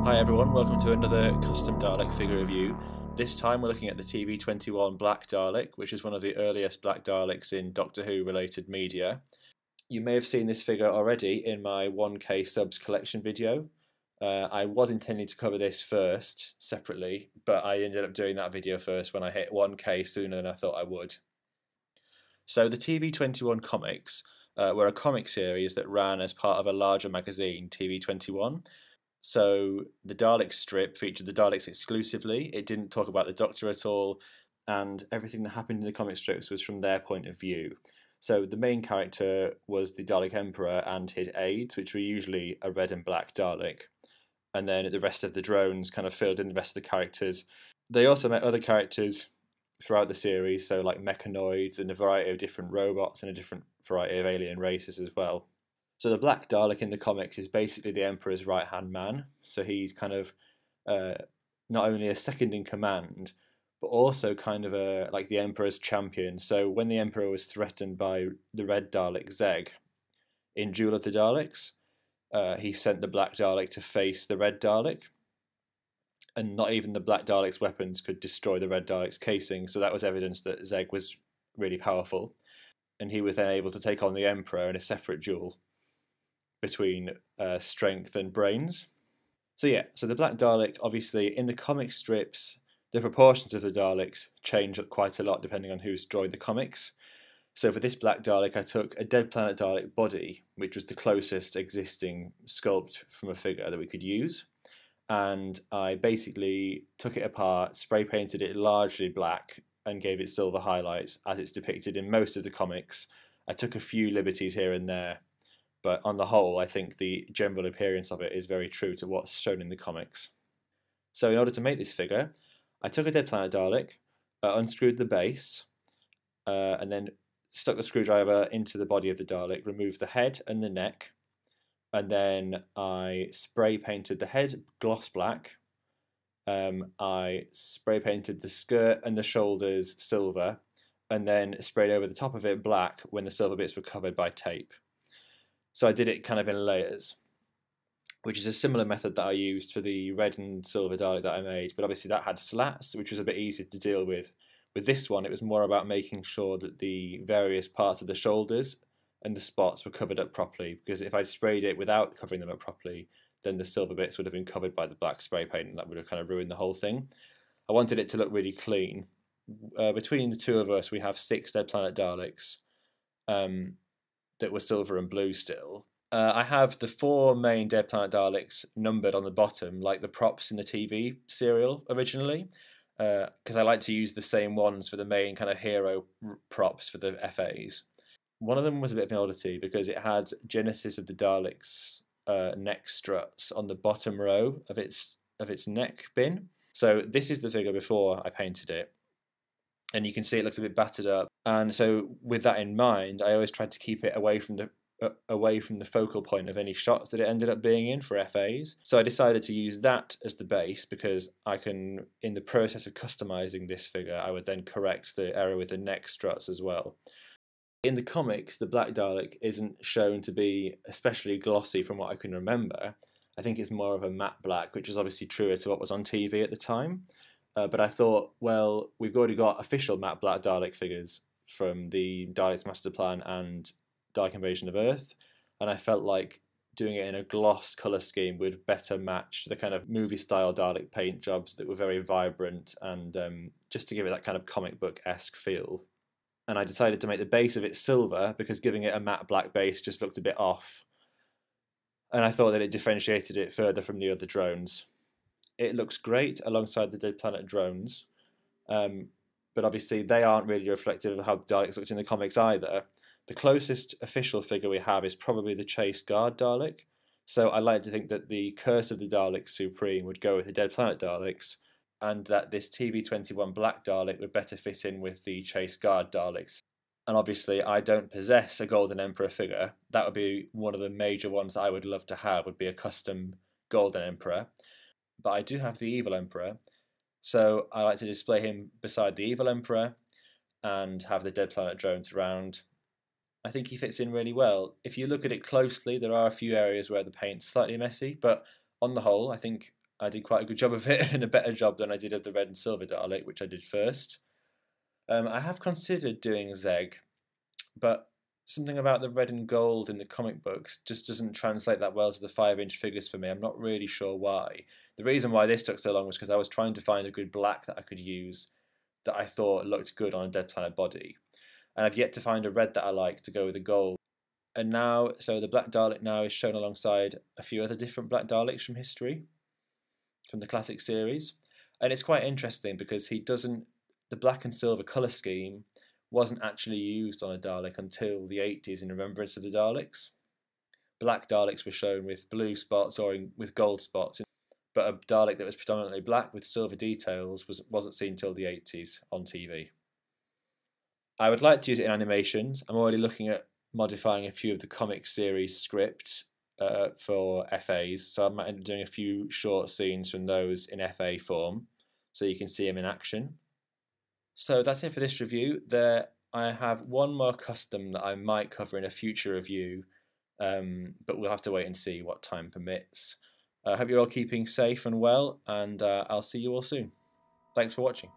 Hi everyone, welcome to another custom Dalek figure review. This time we're looking at the TV21 Black Dalek, which is one of the earliest Black Daleks in Doctor Who related media. You may have seen this figure already in my 1K subs collection video. I was intending to cover this first, separately, but I ended up doing that video first when I hit 1K sooner than I thought I would. So the TV21 comics were a comic series that ran as part of a larger magazine, TV21. So the Dalek strip featured the Daleks exclusively. It didn't talk about the Doctor at all, and everything that happened in the comic strips was from their point of view. So the main character was the Dalek Emperor and his aides, which were usually a red and black Dalek. And then the rest of the drones kind of filled in the rest of the characters. They also met other characters throughout the series, so like mechanoids and a variety of different robots and a different variety of alien races as well. So the Black Dalek in the comics is basically the Emperor's right-hand man. So he's kind of not only a second in command, but also kind of like the Emperor's champion. So when the Emperor was threatened by the Red Dalek Zeg in Duel of the Daleks, he sent the Black Dalek to face the Red Dalek. And not even the Black Dalek's weapons could destroy the Red Dalek's casing. So that was evidence that Zeg was really powerful. And he was then able to take on the Emperor in a separate duel between strength and brains. So yeah, so the Black Dalek, obviously, in the comic strips, the proportions of the Daleks change quite a lot depending on who's drawing the comics. So for this Black Dalek, I took a Dead Planet Dalek body, which was the closest existing sculpt from a figure that we could use. And I basically took it apart, spray painted it largely black, and gave it silver highlights as it's depicted in most of the comics. I took a few liberties here and there, but on the whole, I think the general appearance of it is very true to what's shown in the comics. So in order to make this figure, I took a Dead Planet Dalek, unscrewed the base, and then stuck the screwdriver into the body of the Dalek, removed the head and the neck, and then I spray painted the head gloss black. I spray painted the skirt and the shoulders silver, and then sprayed over the top of it black when the silver bits were covered by tape. So I did it kind of in layers, which is a similar method that I used for the red and silver Dalek that I made, but obviously that had slats, which was a bit easier to deal with. With this one, it was more about making sure that the various parts of the shoulders and the spots were covered up properly, because if I'd sprayed it without covering them up properly, then the silver bits would have been covered by the black spray paint, and that would have kind of ruined the whole thing. I wanted it to look really clean. Between the two of us, we have 6 Dead Planet Daleks. That were silver and blue still. I have the 4 main Dead Planet Daleks numbered on the bottom, like the props in the TV serial originally, because I like to use the same ones for the main kind of hero props for the FAs. One of them was a bit of an oddity because it had Genesis of the Daleks neck struts on the bottom row of its neck bin. So this is the figure before I painted it, and you can see it looks a bit battered up. And so with that in mind, I always tried to keep it away from the focal point of any shots that it ended up being in for FAs. So I decided to use that as the base because I can, in the process of customizing this figure, I would then correct the error with the neck struts as well. In the comics, the Black Dalek isn't shown to be especially glossy from what I can remember. I think it's more of a matte black, which is obviously truer to what was on TV at the time. But I thought, well, we've already got official matte black Dalek figures from the Daleks Master Plan and Dalek Invasion of Earth, and I felt like doing it in a gloss colour scheme would better match the kind of movie-style Dalek paint jobs that were very vibrant and just to give it that kind of comic book-esque feel. And I decided to make the base of it silver because giving it a matte black base just looked a bit off, and I thought that it differentiated it further from the other drones. It looks great alongside the Dead Planet drones, but obviously they aren't really reflective of how the Daleks looked in the comics either. The closest official figure we have is probably the Chase Guard Dalek, so I like to think that the Curse of the Daleks Supreme would go with the Dead Planet Daleks, and that this TV21 Black Dalek would better fit in with the Chase Guard Daleks. And obviously I don't possess a Golden Emperor figure. That would be one of the major ones that I would love to have, would be a custom Golden Emperor. But I do have the Evil Emperor, so I like to display him beside the Evil Emperor and have the Dead Planet drones around. I think he fits in really well. If you look at it closely, there are a few areas where the paint's slightly messy, but on the whole, I think I did quite a good job of it, and a better job than I did of the red and silver Dalek, which I did first. I have considered doing Zeg, but something about the red and gold in the comic books just doesn't translate that well to the 5-inch figures for me. I'm not really sure why. The reason why this took so long was because I was trying to find a good black that I could use that I thought looked good on a Dead Planet body. And I've yet to find a red that I like to go with the gold. And now, so the Black Dalek now is shown alongside a few other different Black Daleks from history, from the classic series. And it's quite interesting because the black and silver colour scheme wasn't actually used on a Dalek until the 80s in remembrance of the Daleks. Black Daleks were shown with blue spots or with gold spots, but a Dalek that was predominantly black with silver details wasn't seen until the 80s on TV. I would like to use it in animations. I'm already looking at modifying a few of the comic series scripts for FAs, so I might end up doing a few short scenes from those in FA form, so you can see them in action. So that's it for this review. I have one more custom that I might cover in a future review, but we'll have to wait and see what time permits. I hope you're all keeping safe and well, and I'll see you all soon. Thanks for watching.